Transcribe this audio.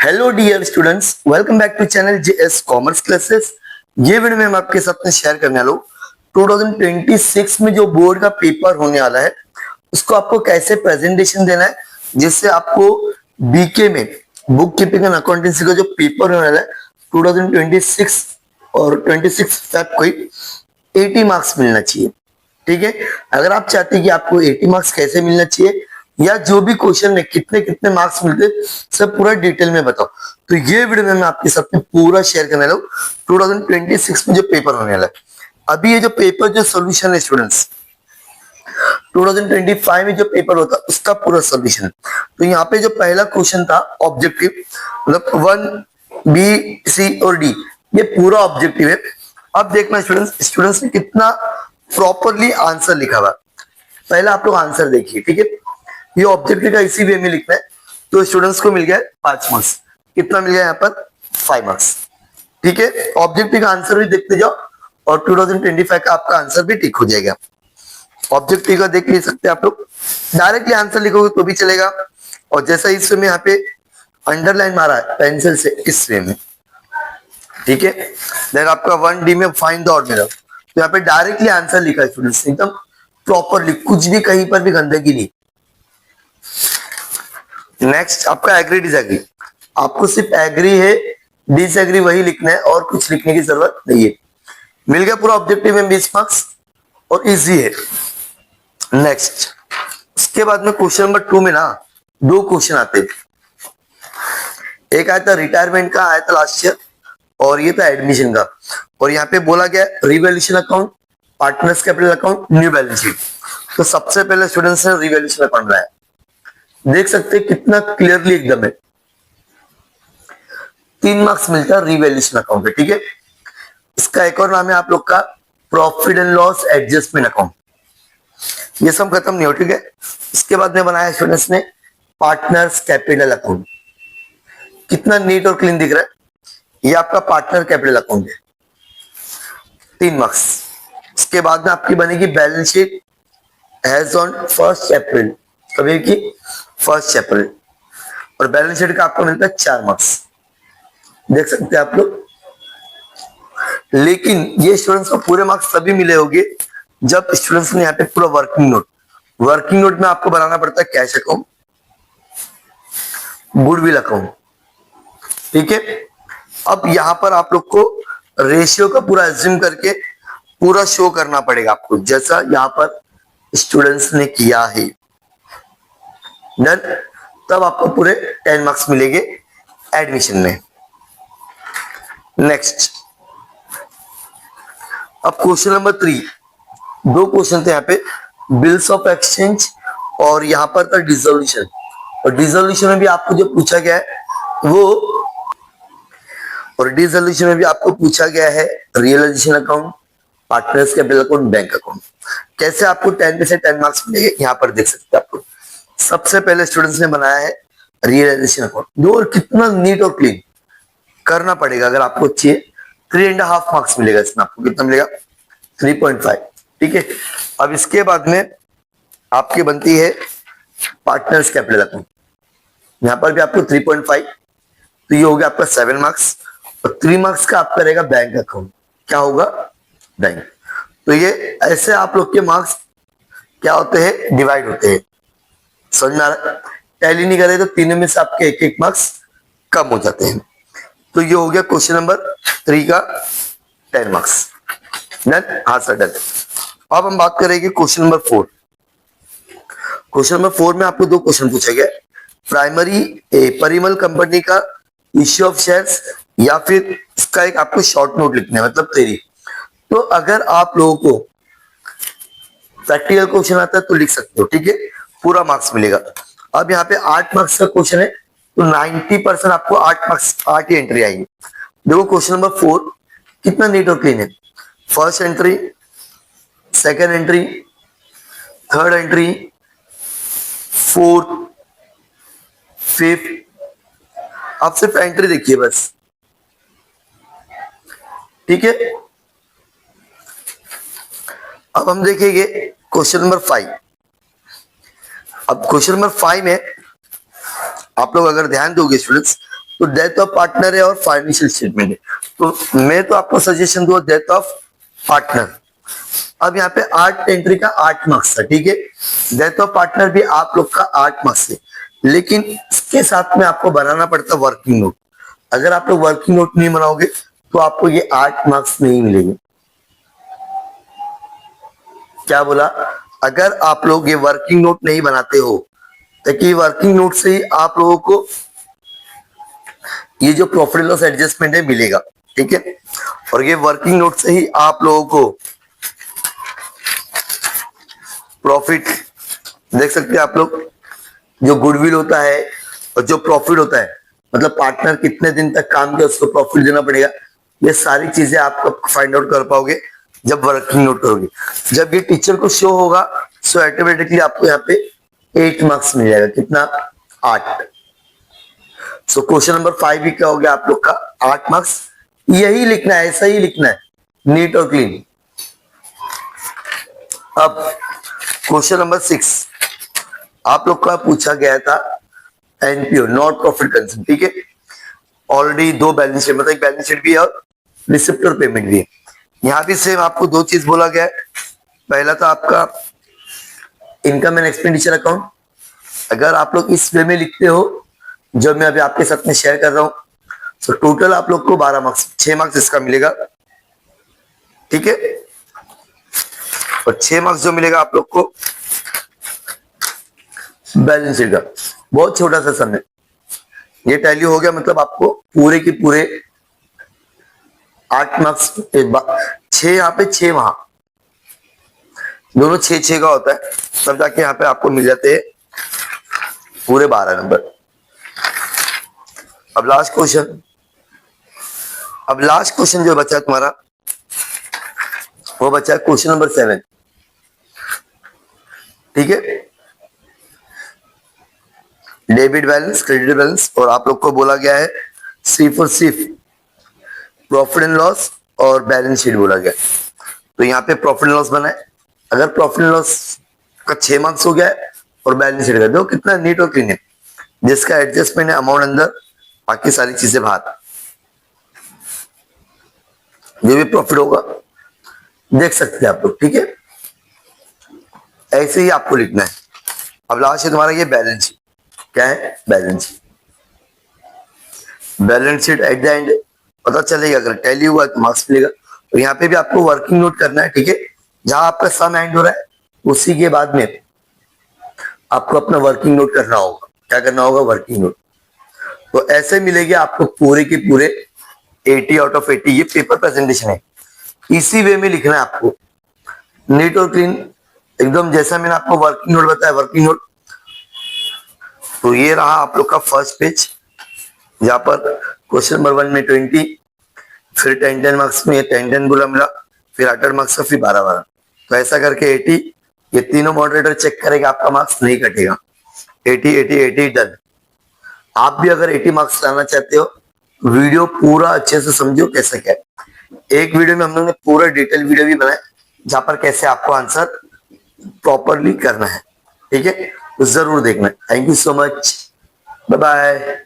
Hello dear students, welcome back to channel JS commerce classes. ये video में हम आपके साथ में शेयर करने वाला हूँ 2026 में जो बोर्ड का पेपर होने वाला है उसको आपको कैसे प्रेजेंटेशन देना है, जिससे आपको बीके में बुक कीपिंग एंड अकाउंटेंसी का जो पेपर होने वाला है 2026 और 26 फेब को 80 मार्क्स मिलना चाहिए। ठीक है, अगर आप चाहते हैं कि आपको 80 मार्क्स कैसे मिलना चाहिए या जो भी क्वेश्चन में कितने कितने मार्क्स मिलते सब पूरा डिटेल में बताओ, तो ये वीडियो में मैं आपके साथ में पूरा शेयर करने वाला हूँ 2026 में जो पेपर होने वाला है। अभी ये जो पेपर जो सोल्यूशन है स्टूडेंट्स, 2025 में जो पेपर होता है उसका पूरा सोल्यूशन। तो यहाँ पे जो पहला क्वेश्चन था ऑब्जेक्टिव, मतलब 1 बी सी और डी, ये पूरा ऑब्जेक्टिव है। अब देखना स्टूडेंट्स ने कितना प्रॉपरली आंसर लिखा हुआ। पहले आप लोग आंसर देखिए, ठीक है। ये ऑब्जेक्टिव का इसी वे में लिखना है, तो स्टूडेंट्स को मिल गया 5 मार्क्स। कितना मिल गया यहाँ पर? 5 मार्क्स। ठीक है, ऑब्जेक्टिव का आंसर भी देखते जाओ और 2025 का आपका आंसर भी ठीक हो जाएगा। ऑब्जेक्टिव का देख ले सकते हैं आप लोग, डायरेक्टली आंसर लिखोगे तो भी चलेगा, और जैसा इस वे में यहाँ पे अंडरलाइन मारा है पेंसिल से, इस वे में। ठीक है, देन आपका 1D में फाइंड द ऑड मिला, तो यहाँ पे डायरेक्टली आंसर लिखा है स्टूडेंट्स, एकदम प्रॉपरली, कुछ भी कहीं पर भी गंदगी नहीं। नेक्स्ट आपका एग्री डिसएग्री, आपको सिर्फ एग्री है डिसएग्री वही लिखना है और कुछ लिखने की जरूरत नहीं है। मिल गया पूरा ऑब्जेक्टिव में 20 मार्क्स और इजी है। नेक्स्ट उसके बाद में क्वेश्चन नंबर 2 में ना 2 क्वेश्चन आते हैं। एक आया था रिटायरमेंट का, आया था लास्ट ईयर, और ये था एडमिशन का। और यहाँ पे बोला गया revaluation account, partners capital account, new balance sheet. तो सबसे पहले स्टूडेंट्स ने रिवैल्यूएशन अकाउंट बनाया, देख सकते हैं कितना क्लियरली एकदम है। 3 मार्क्स मिलता है रिवैल्यूएशन अकाउंट पे। ठीक है, इसका एक और नाम है आप लोग का profit and loss adjustment account. ये सब खत्म नहीं हो, ठीक है। इसके बाद में बनाया स्टूडेंट्स ने पार्टनर्स कैपिटल अकाउंट। कितना नीट और क्लीन दिख रहा है, ये आपका पार्टनर कैपिटल अकाउंट है, 3 मार्क्स। इसके बाद में आपकी बनेगी बैलेंस शीट एज ऑन 1 अप्रैल, कभी की 1 अप्रैल, और बैलेंस शीट का आपको मिलता है 4 मार्क्स, देख सकते हैं आप लोग। लेकिन ये स्टूडेंट्स को पूरे मार्क्स तभी मिले होंगे जब स्टूडेंट्स ने यहाँ पे पूरा वर्किंग नोट में आपको बनाना पड़ता है कैश अकाउंट, गुडविल अकाउंट। ठीक है, अब यहां पर आप लोग को रेशियो का पूरा एज्यूम करके पूरा शो करना पड़ेगा आपको, जैसा यहां पर स्टूडेंट्स ने किया है। डन, तब आपको पूरे 10 मार्क्स मिलेंगे एडमिशन में। नेक्स्ट अब क्वेश्चन नंबर 3, 2 क्वेश्चन थे यहाँ पे, बिल्स ऑफ एक्सचेंज और यहाँ पर था डिसोल्यूशन। और डिसोल्यूशन में भी आपको जो पूछा गया है वो, और डिसोल्यूशन में भी आपको पूछा गया है realisation account, partners capital account, bank account. कैसे आपको 10 में से 10 मार्क्स मिलेंगे यहाँ पर देख सकते हैं आप लोग। सबसे पहले स्टूडेंट्स ने बनाया है रियलाइजेशन अकाउंट, दो, और कितना नीट और क्लीन करना पड़ेगा अगर आपको चाहिए। 3.5 मार्क्स मिलेगा इसमें, आपको कितना मिलेगा? 3.5। ठीक है, अब इसके बाद में आपकी बनती है पार्टनर्स कैपिटल अकाउंट, यहाँ पर भी आपको 3.5, तो ये हो गया आपका 7 मार्क्स। और 3 मार्क्स का आपका रहेगा बैंक अकाउंट, क्या होगा? बैंक। तो ये ऐसे आप लोग के मार्क्स क्या होते हैं? डिवाइड होते हैं। समझ में आ रहा है? टैली नहीं करे तो तीनों में से आपके 1-1 मार्क्स कम हो जाते हैं। तो ये हो गया क्वेश्चन नंबर 3 का 10 मार्क्स। डन? हाँ सर, डन। अब हम बात करेंगे क्वेश्चन नंबर 4। क्वेश्चन नंबर 4 में आपको 2 क्वेश्चन पूछा गया, प्राइमरी परिमल कंपनी का इश्यू ऑफ शेयर्स, या फिर इसका एक आपको शॉर्ट नोट लिखना है, मतलब तेरी। तो अगर आप लोगों को प्रैक्टिकल क्वेश्चन आता है तो लिख सकते हो, ठीक है, पूरा मार्क्स मिलेगा। अब यहाँ पे 8 मार्क्स का क्वेश्चन है, तो 90% आपको 8 मार्क्स 8 ही एंट्री आएगी। देखो क्वेश्चन नंबर 4 कितना नीट और क्लीन है। First entry, second entry, third entry, fourth, fifth, आप सिर्फ एंट्री देखिए बस। ठीक है, अब हम देखेंगे क्वेश्चन नंबर 5। अब क्वेश्चन नंबर 5 में आप लोग अगर ध्यान दोगे स्टूडेंट्स, तो डेथ ऑफ पार्टनर है और फाइनेंशियल स्टेटमेंट है, तो मैं तो आपको सजेशन दूंगा डेथ ऑफ पार्टनर। अब यहाँ पे 8 एंट्री का 8 मार्क्स है, ठीक है। डेथ ऑफ पार्टनर भी आप लोग का 8 मार्क्स है, लेकिन इसके साथ में आपको बनाना पड़ता वर्किंग नोट। अगर आप लोग वर्किंग नोट नहीं बनाओगे तो आपको ये 8 मार्क्स नहीं मिलेंगे। क्या बोला? अगर आप लोग ये वर्किंग नोट नहीं बनाते हो, ताकि वर्किंग नोट से ही आप लोगों को ये जो प्रॉफिट लॉस एडजस्टमेंट है मिलेगा, ठीक है। और ये वर्किंग नोट से ही आप लोगों को प्रॉफिट देख सकते हैं आप लोग, जो गुडविल होता है और जो प्रॉफिट होता है, मतलब पार्टनर कितने दिन तक काम किया उसको प्रॉफिट देना पड़ेगा, ये सारी चीजें आप फाइंड आउट कर पाओगे जब वर्किंग नोट करोगे। जब ये टीचर को शो होगा सो ऑटोमेटिकली आपको यहाँ पे 8 मार्क्स मिल जाएगा। कितना? 8। सो क्वेश्चन नंबर 5 भी क्या हो गया आप लोग का? 8 मार्क्स। यही लिखना है, ऐसा ही लिखना है, नीट और क्लीन। अब क्वेश्चन नंबर 6 आप लोग का पूछा गया था एनपीओ, नॉट प्रॉफिट कंसर्न, ठीक है। ऑलरेडी 2 बैलेंस शीट, मतलब एक बैलेंस शीट भी है और रिसिप्ट और पेमेंट भी है। यहाँ भी सेम आपको 2 चीज बोला गया है। पहला था आपका इनकम एंड एक्सपेंडिचर अकाउंट। अगर आप लोग इस वे में लिखते हो जो मैं अभी आपके साथ में शेयर कर रहा हूं, तो टोटल आप लोग को 12 मार्क्स, 6 मार्क्स इसका मिलेगा, ठीक है। और 6 मार्क्स जो मिलेगा आप लोग को बैलेंस शीट का, बहुत छोटा सा सम है। ये टैली हो गया, मतलब आपको पूरे के पूरे 8 मार्क्स, 6 यहाँ पे 6 वहां, दोनों 6-6 का होता है, तब जाके यहाँ पे आपको मिल जाते हैं पूरे 12 नंबर। अब लास्ट क्वेश्चन जो बचा है तुम्हारा, वो बचा है क्वेश्चन नंबर 7, ठीक है। डेबिट बैलेंस, क्रेडिट बैलेंस, और आप लोग को बोला गया है सिर्फ और सिर्फ प्रॉफिट एंड लॉस और बैलेंस शीट बोला गया। तो यहाँ पे प्रॉफिट एंड लॉस बना है। अगर प्रॉफिट एंड लॉस का 6 मार्क्स हो गया है और बैलेंस शीट का, देखो कितना नीट और क्लीन है, जिसका एडजस्टमेंट है अमाउंट अंदर, बाकी सारी चीजें बाहर। जो भी प्रॉफिट होगा देख सकते हैं आप लोग, ठीक है। ऐसे ही आपको लिखना है। अब लास्ट है तुम्हारा ये बैलेंस शीट। क्या है? Balance sheet. Balance sheet at the end पता चलेगा, अगर टैली हुआ तो मार्क्स मिलेगा। तो यहाँ पे भी आपको वर्किंग नोट करना है, ठीक है। जहां आपका सम एंड हो रहा है उसी के बाद में आपको अपना वर्किंग नोट करना होगा। क्या करना होगा? Working note. तो ऐसे मिलेगी आपको पूरे के पूरे 80 आउट ऑफ 80। ये पेपर प्रेजेंटेशन है, इसी वे में लिखना है आपको, नीट और क्लीन एकदम, जैसा मैंने आपको वर्किंग नोट बताया, वर्किंग नोट। तो ये रहा आप लोग का फर्स्ट पेज, जहां पर क्वेश्चन नंबर 1 में 20, फिर 10 मार्क्स में 10 बोला मिला, फिर 8 मार्क्स का, फिर 12। तो ऐसा करके 80, ये तीनों मॉडरेटर चेक करेगा, आपका मार्क्स नहीं कटेगा। 80 डन। आप भी अगर 80 मार्क्स लाना चाहते हो, वीडियो पूरा अच्छे से समझो कैसे क्या है। एक वीडियो में हम लोग ने पूरा डिटेल वीडियो भी बनाया, जहां पर कैसे आपको आंसर प्रॉपरली करना है, ठीक है। तो जरूर देखना। Thank you so much, bye bye.